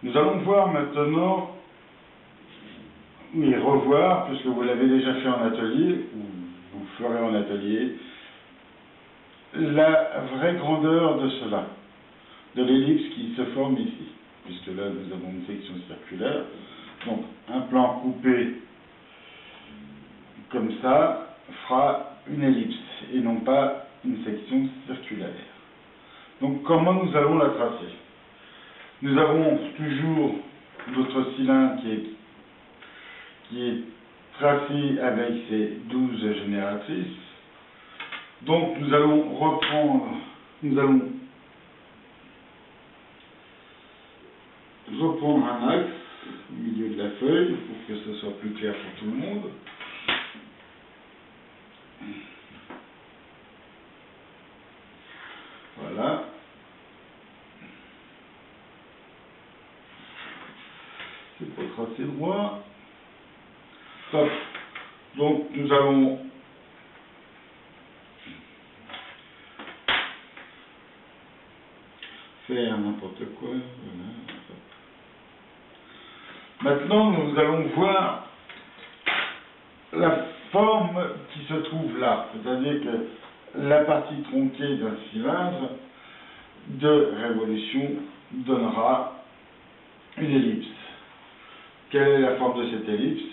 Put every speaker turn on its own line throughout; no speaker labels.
Nous allons voir maintenant, et revoir, puisque vous l'avez déjà fait en atelier, ou vous ferez en atelier, la vraie grandeur de cela, de l'ellipse qui se forme ici, puisque là nous avons une section circulaire. Donc un plan coupé comme ça fera une ellipse et non pas une section circulaire. Donc comment nous allons la tracer? Nous avons toujours notre cylindre qui est tracé avec ses 12 génératrices. Donc nous allons reprendre un axe au milieu de la feuille pour que ce soit plus clair pour tout le monde. Voilà. C'est pour tracer droit. Top. Donc nous allons faire n'importe quoi. Voilà. Maintenant, nous allons voir la forme qui se trouve là, c'est-à-dire que la partie tronquée d'un cylindre de révolution donnera une ellipse. Quelle est la forme de cette ellipse?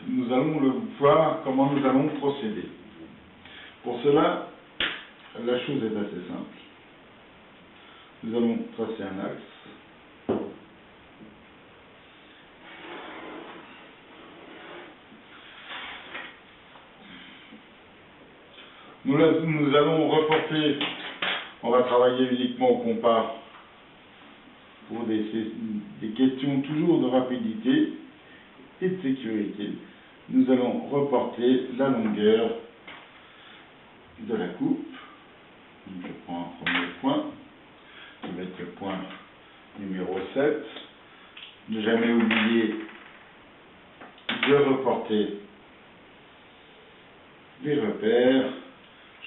Nous allons voir comment nous allons procéder. Pour cela, la chose est assez simple. Nous allons tracer un axe. Nous allons reporter, on va travailler uniquement au compas pour des questions toujours de rapidité et de sécurité. Nous allons reporter la longueur de la coupe. Donc je prends un premier point, je vais mettre le point numéro 7. Ne jamais oublier de reporter les repères.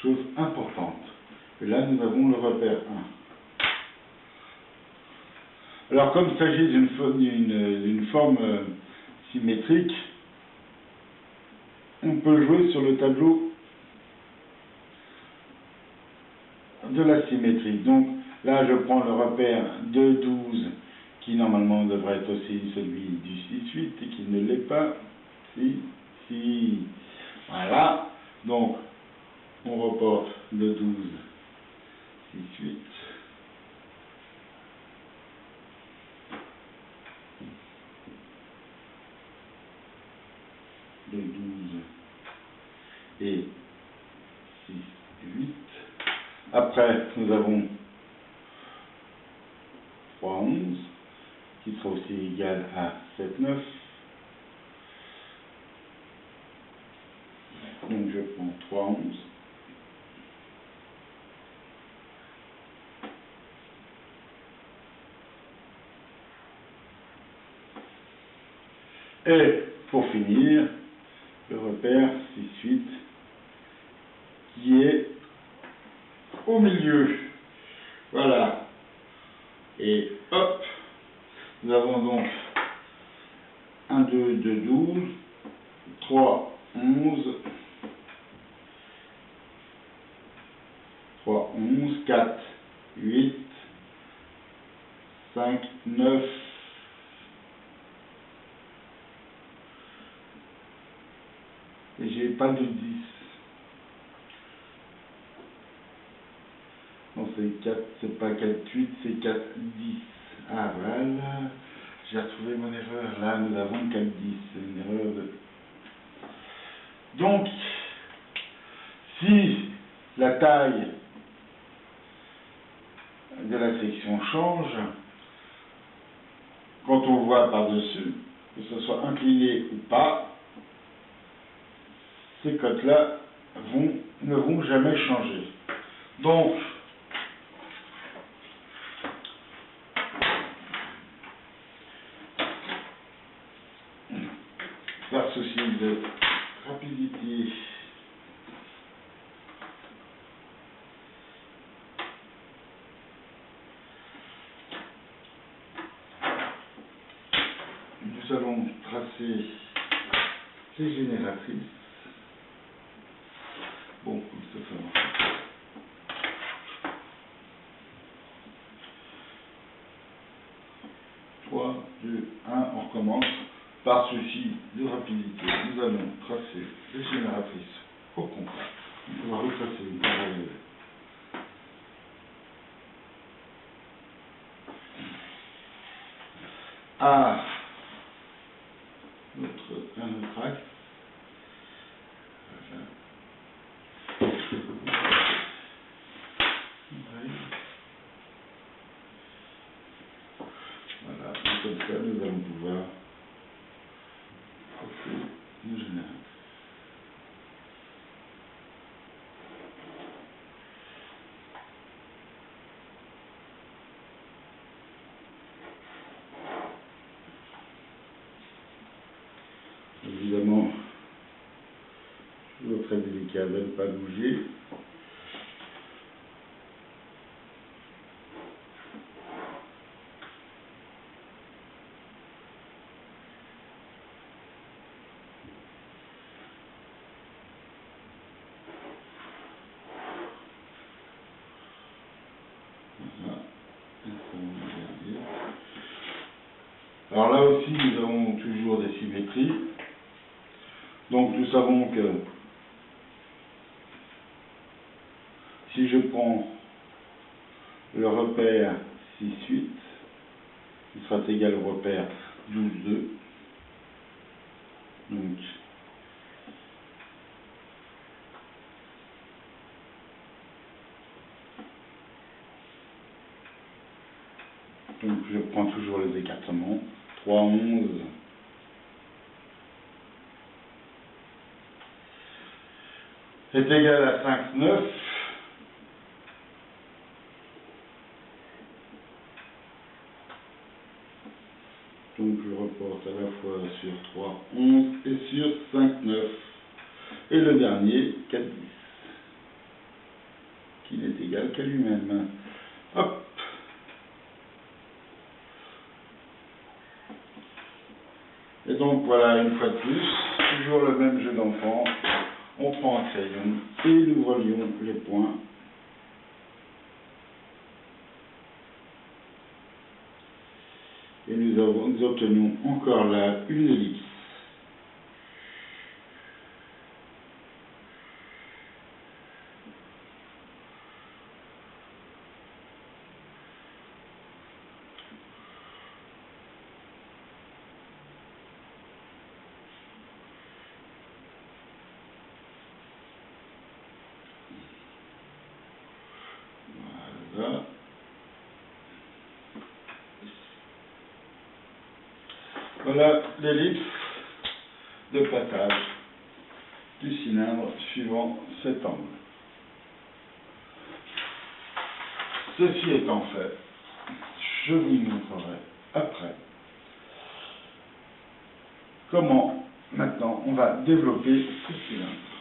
Chose importante. Et là, nous avons le repère 1. Alors, comme il s'agit d'une forme symétrique, on peut jouer sur le tableau de la symétrie. Donc, là, je prends le repère 2,12 qui, normalement, devrait être aussi celui du 6,8 et qui ne l'est pas. Si. Voilà. Donc, on reporte le 12, 6, 8. Le 12 et 6, 8. Après, nous avons 3, 11, qui sera aussi égal à 7, 9. Donc je prends 3, 11. Et pour finir, le repère 6, 8 qui est au milieu. Voilà. Et hop, nous avons donc 1, 2, 2, 12, 3, 11, 3, 11, 4, 8, 5, 9, et j'ai pas de 10. Non, c'est 4, c'est pas 4, 8, c'est 4, 10. Ah, voilà. J'ai retrouvé mon erreur. Là, nous avons 4, 10. C'est une erreur de... Donc, si la taille de la section change, quand on voit par-dessus, que ce soit incliné ou pas, ces cotes-là ne vont jamais changer. Donc, par souci de rapidité, nous allons tracer les génératrices. Bon, comme ça marche. 3, 2, 1, on recommence. Par souci de rapidité, nous allons tracer les génératrices au complet. On va retracer une parallèle. À notre axe. Voilà, et comme ça, nous allons pouvoir tracer nos génératrices. Évidemment, toujours très délicat de ne pas bouger. Voilà. Alors là aussi, nous avons toujours des symétries. Donc nous savons que si je prends le repère 6, 8, il sera égal au repère 12, 2. Donc je prends toujours les écartements. 3, 11. Est égal à 5, 9. Donc je reporte à la fois sur 3, 11 et sur 5, 9. Et le dernier, 4, 10. Qui n'est égal qu'à lui-même. Hop. Et donc voilà, une fois de plus, toujours le même jeu d'enfant. On prend un crayon et nous relions les points. Et nous obtenons encore là une ellipse. Voilà. Voilà l'ellipse de passage du cylindre suivant cet angle. Ceci étant fait, je vous montrerai après comment maintenant on va développer ce cylindre.